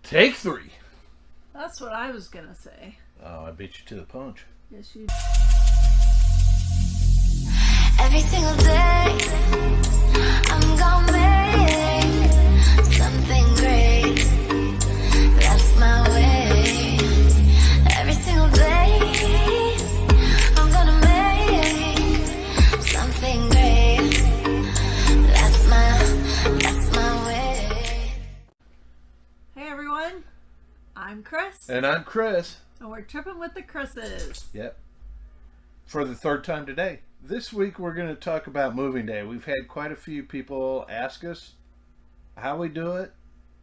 Take three. That's what I was gonna say. Oh, I beat you to the punch. Yes, you. Every single day, I'm gonna make something great. That's my way. Every single day, I'm gonna make something great. That's my way. Hey everyone, I'm Chris, And I'm Chris. and we're tripping with the Chris's. Yep. For the third time today. This week we're going to talk about moving day. We've had quite a few people ask us how we do it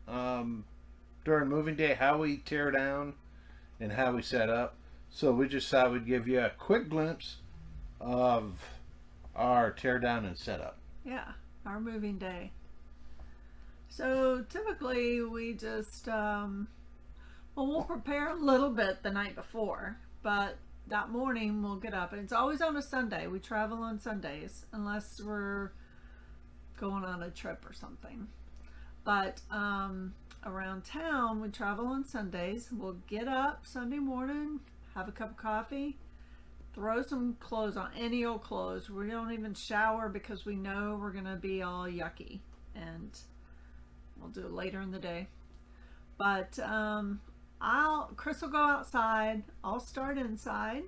during moving day, how we tear down, and how we set up. So we just thought we'd give you a quick glimpse of our tear down and setup. Yeah, our moving day. So typically we just, we'll prepare a little bit the night before, but that morning we'll get up, and it's always on a Sunday. We travel on Sundays unless we're going on a trip or something. But around town we travel on Sundays. We'll get up Sunday morning, have a cup of coffee, throw some clothes on, any old clothes. We don't even shower because we know we're gonna be all yucky, and we'll do it later in the day. But Chris will go outside. I'll start inside.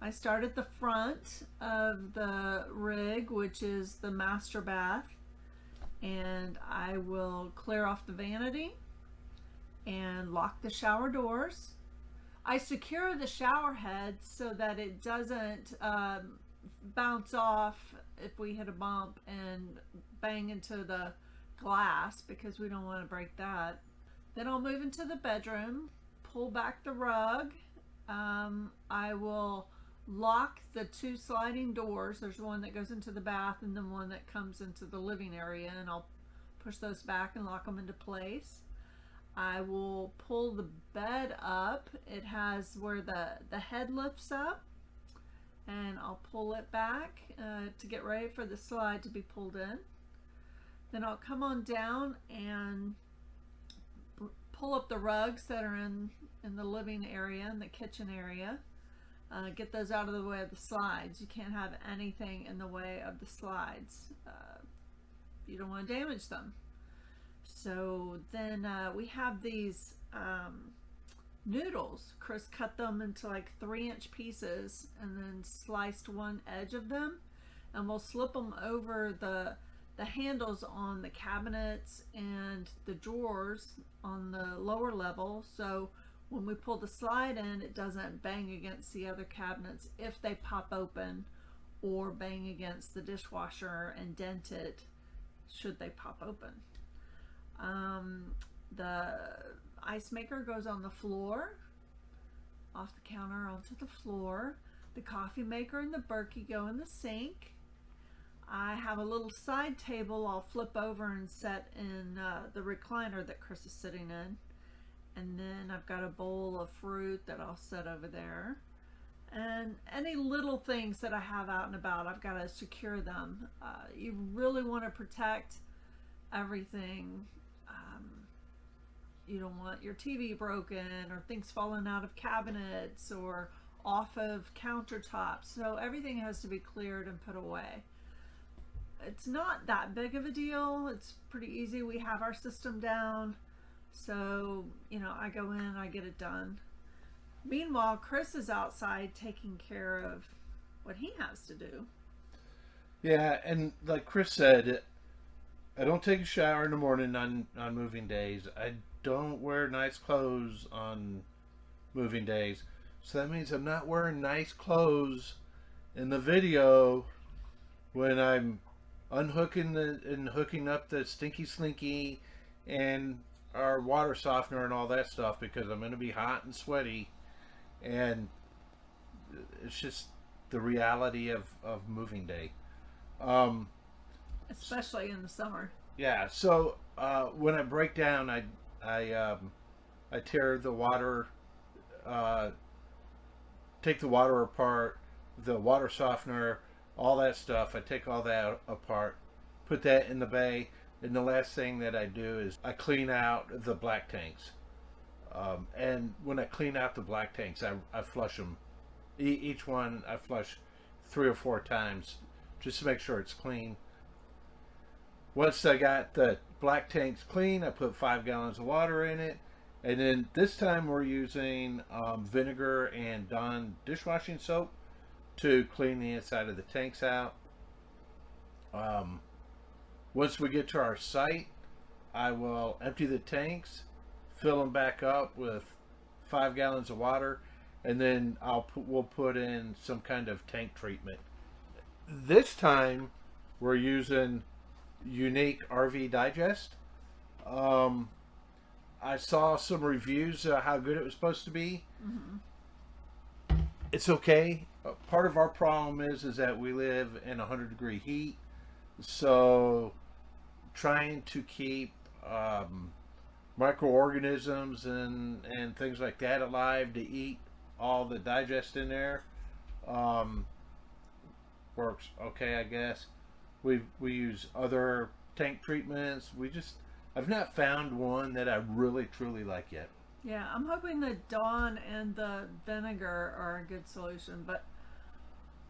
I start at the front of the rig, which is the master bath, and I will clear off the vanity and lock the shower doors. I secure the shower head so that it doesn't bounce off if we hit a bump and bang into the glass, because we don't want to break that. Then I'll move into the bedroom, pull back the rug. I will lock the two sliding doors. There's one that goes into the bath and then one that comes into the living area, and I'll push those back and lock them into place. I will pull the bed up. It has where the head lifts up, and I'll pull it back to get ready for the slide to be pulled in. Then I'll come on down and pull up the rugs that are in the living area and the kitchen area. Get those out of the way of the slides. You can't have anything in the way of the slides. You don't want to damage them. So then we have these noodles. Chris cut them into like 3-inch pieces and then sliced one edge of them, and we'll slip them over the handles on the cabinets and the drawers on the lower level, so when we pull the slide in, it doesn't bang against the other cabinets if they pop open, or bang against the dishwasher and dent it should they pop open. The ice maker goes on the floor, off the counter onto the floor. The coffee maker and the Berkey go in the sink. I have a little side table I'll flip over and set in the recliner that Chris is sitting in. And then I've got a bowl of fruit that I'll set over there. And any little things that I have out and about, I've got to secure them. You really want to protect everything. You don't want your TV broken or things falling out of cabinets or off of countertops. So everything has to be cleared and put away. It's not that big of a deal. It's pretty easy. We have our system down. So, I go in, I get it done. Meanwhile, Chris is outside taking care of what he has to do. Yeah, and like Chris said, I don't take a shower in the morning on moving days. I don't wear nice clothes on moving days. So that means I'm not wearing nice clothes in the video when I'm unhooking and hooking up the stinky slinky and our water softener and all that stuff, because I'm going to be hot and sweaty, and it's just the reality of moving day. Especially in the summer. Yeah, so when I break down, I tear the water, take the water apart, the water softener, all that stuff. I take all that apart, put that in the bay, And the last thing that I do is I clean out the black tanks. And when I clean out the black tanks, I flush them. Each one I flush 3 or 4 times just to make sure it's clean. Once I got the black tanks clean, I put 5 gallons of water in it. And then this time we're using vinegar and Dawn dishwashing soap to clean the inside of the tanks out. Once we get to our site, I will empty the tanks, fill them back up with 5 gallons of water, and then we'll put in some kind of tank treatment. This time we're using Unique RV Digest. I saw some reviews how good it was supposed to be. Mm-hmm. It's okay. Part of our problem is that we live in 100-degree heat, so trying to keep microorganisms and things like that alive to eat all the digest in there works okay, I guess. We use other tank treatments. I've not found one that I really truly like yet. Yeah, I'm hoping the Dawn and the vinegar are a good solution, but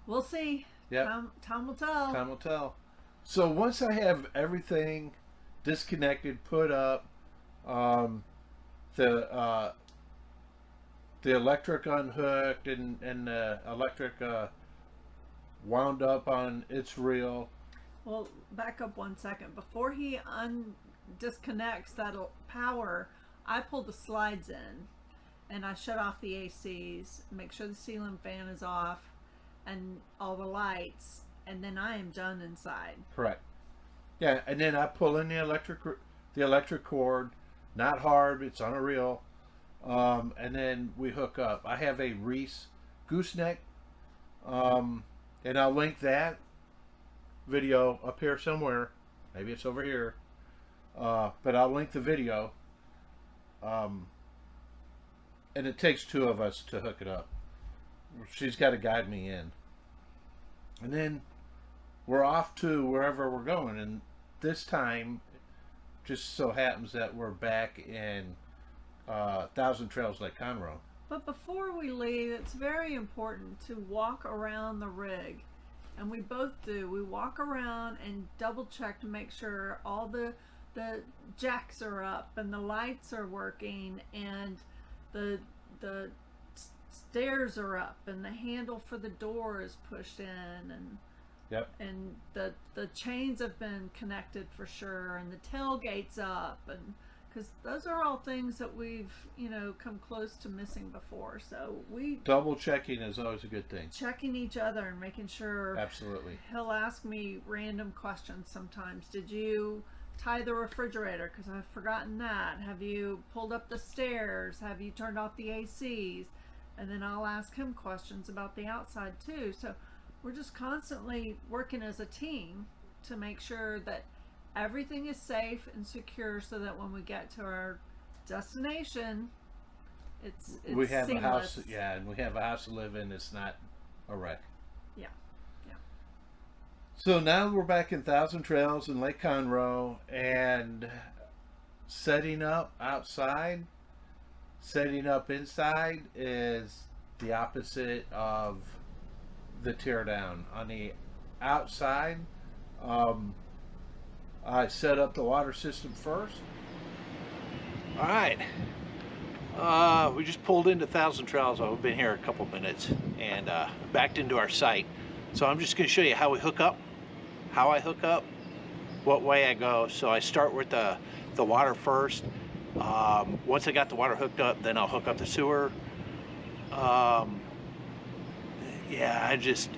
we'll see. Yeah, time will tell. Time will tell. So once I have everything disconnected, put up, the electric unhooked and the electric wound up on its reel. Well, back up 1 second. Before he disconnects that power, I pull the slides in and I shut off the ACs, make sure the ceiling fan is off and all the lights, and then I am done inside. Correct. Yeah, and then I pull in the electric cord, not hard, it's on a reel, and then we hook up. I have a Reese gooseneck, and I'll link that video up here somewhere. Maybe it's over here, but I'll link the video. And it takes 2 of us to hook it up. She's got to guide me in, and then we're off to wherever we're going. And this time, just so happens that we're back in Thousand Trails, Lake Conroe. But before we leave, it's very important to walk around the rig, and we both do. We walk around and double check to make sure all the jacks are up and the lights are working and the stairs are up and the handle for the door is pushed in, and Yep. and the chains have been connected for sure, and the tailgate's up, and because those are all things that we've come close to missing before. So Double checking is always a good thing. checking each other and making sure. Absolutely. He'll ask me random questions sometimes. Did you tie the refrigerator? Because I've forgotten that. Have you pulled up the stairs? Have you turned off the ACs? And then I'll ask him questions about the outside too. So we're just constantly working as a team to make sure that everything is safe and secure, so that when we get to our destination, it's We have seamless. a house, yeah, and we have a house to live in. It's not a wreck. Yeah. So now we're back in Thousand Trails in Lake Conroe, and setting up outside, setting up inside is the opposite of the teardown. On the outside, I set up the water system first. All right. We just pulled into Thousand Trails. We've been here a couple minutes and backed into our site. So I'm just going to show you how we hook up, how I hook up, what way I go. So I start with the water first. Once I got the water hooked up, then I'll hook up the sewer. Yeah, I just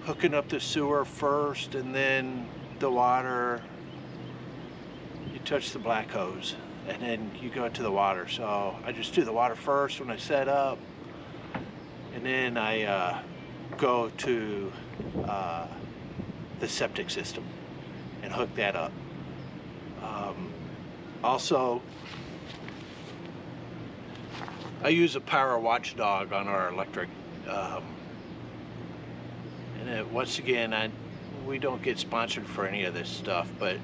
hooking up the sewer first, and then the water. You touch the black hose, and then you go to the water. So I just do the water first when I set up, and then I go to the septic system and hook that up. Also, I use a power watchdog on our electric, and once again, we don't get sponsored for any of this stuff, but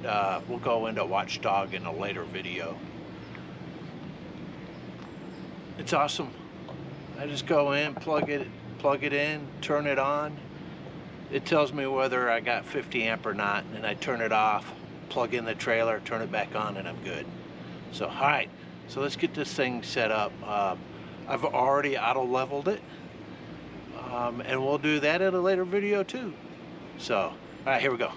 we'll go into watchdog in a later video. It's awesome. I just go in, plug it in, turn it on. It tells me whether I got 50 amp or not, and I turn it off, plug in the trailer, turn it back on, and I'm good. So, all right, so let's get this thing set up. I've already auto leveled it, and we'll do that in a later video too. So, all right, here we go.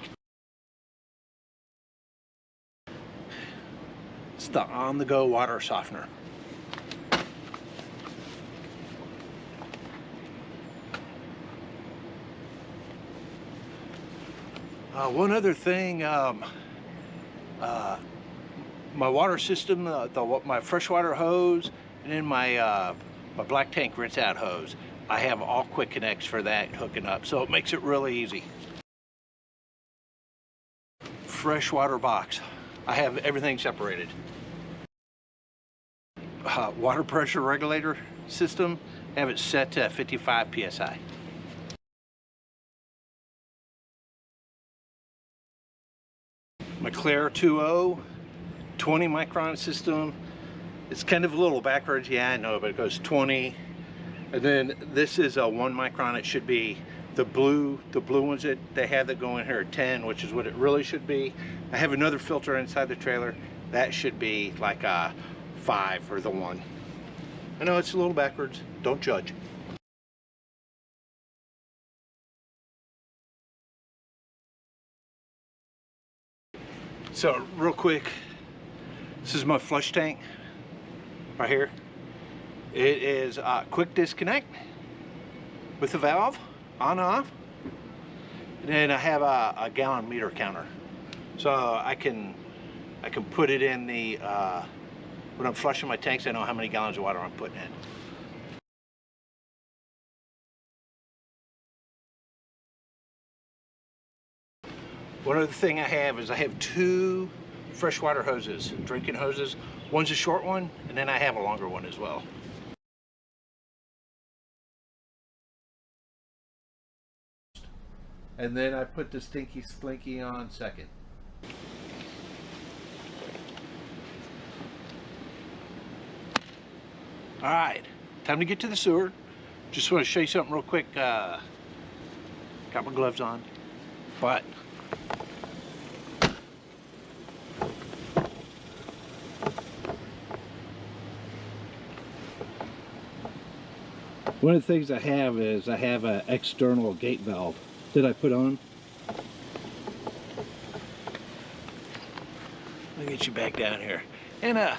It's the on-the-go water softener. One other thing, my water system, my freshwater hose, and then my black tank rinse out hose, I have all quick connects for that hooking up, so it makes it really easy. Freshwater box, I have everything separated. Water pressure regulator system, have it set to 55 psi. My Claire 2.0 20 micron system. It's kind of a little backwards, yeah I know, but it goes 20, and then this is a 1 micron. It should be the blue ones that they have that go in here are 10, which is what it really should be. I have another filter inside the trailer that should be like a 5 or the 1. I know it's a little backwards, don't judge. So real quick, this is my flush tank right here. It is a quick disconnect with the valve on off, and then I have a gallon meter counter, so I can put it in the when I'm flushing my tanks. I know how many gallons of water I'm putting in. One other thing I have is I have 2 freshwater hoses, drinking hoses. One's a short one, and then I have a longer one as well. And then I put the Stinky Slinky on second. All right, time to get to the sewer. Just want to show you something real quick. Got my gloves on, but one of the things I have is I have an external gate valve that I put on. Let me get you back down here. And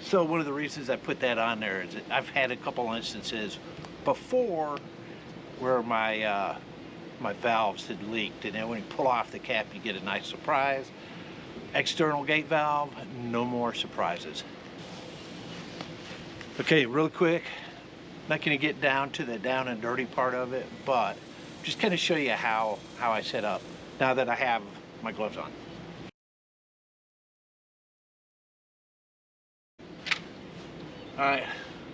so one of the reasons I put that on there is that I've had a couple instances before where my my valves had leaked, and then when you pull off the cap you get a nice surprise. External gate valve, no more surprises. Okay, real quick, not going to get down to the down and dirty part of it, but just kind of show you how I set up now that I have my gloves on. Alright,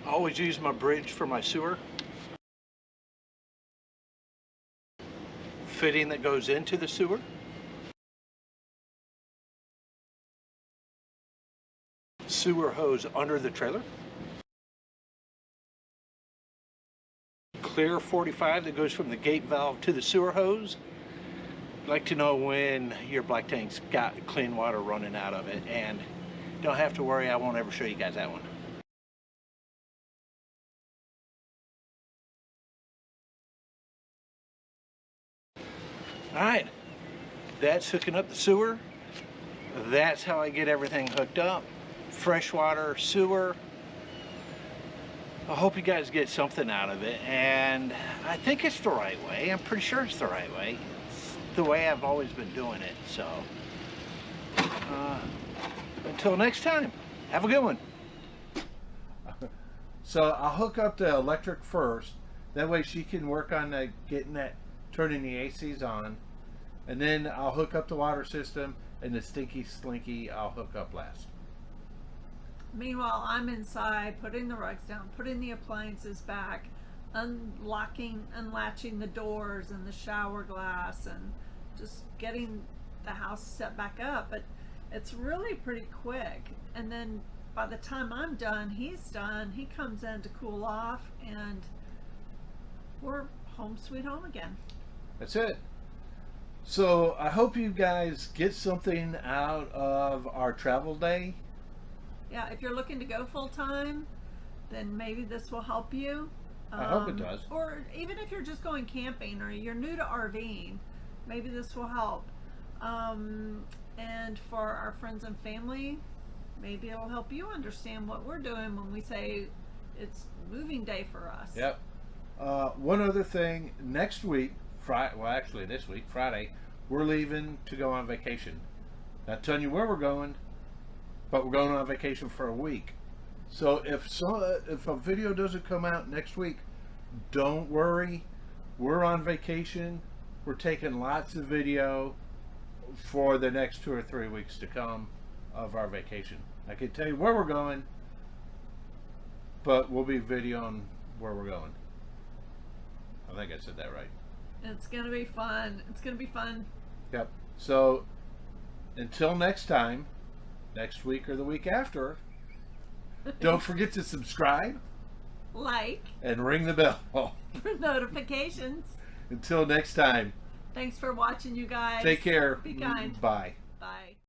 I always use my bridge for my sewer. Fitting that goes into the sewer. Sewer hose under the trailer. Clear 45 that goes from the gate valve to the sewer hose. I'd like to know when your black tank's got clean water running out of it, and don't have to worry, I won't ever show you guys that one. Alright, that's hooking up the sewer. That's how I get everything hooked up. Freshwater, sewer. I hope you guys get something out of it, and I think it's the right way. I'm pretty sure it's the right way. It's the way I've always been doing it, so until next time, have a good one. So I'll hook up the electric first, that way she can work on getting that, turning the ACs on, and then I'll hook up the water system, and the Stinky Slinky I'll hook up last. Meanwhile, I'm inside putting the rugs down, putting the appliances back, unlocking, unlatching the doors and the shower glass, and just getting the house set back up. But it's really pretty quick. And then by the time I'm done, he's done. He comes in to cool off, and we're home sweet home again. That's it. So I hope you guys get something out of our travel day. Yeah, if you're looking to go full time, then maybe this will help you. I hope it does. Or even if you're just going camping or you're new to RVing, maybe this will help. And for our friends and family, maybe it'll help you understand what we're doing when we say it's moving day for us. Yep. One other thing, next week, this week, Friday, we're leaving to go on vacation. Not telling you where we're going, but we're going on vacation for a week. So if a video doesn't come out next week, don't worry. We're on vacation. We're taking lots of video for the next 2 or 3 weeks to come of our vacation. I can tell you where we're going, but we'll be videoing where we're going. I think I said that right. It's gonna be fun. It's gonna be fun. Yep. So until next time, next week or the week after, don't forget to subscribe, Like and ring the bell. for notifications. Until next time, Thanks for watching, you guys. take care. Be kind. Bye. Bye.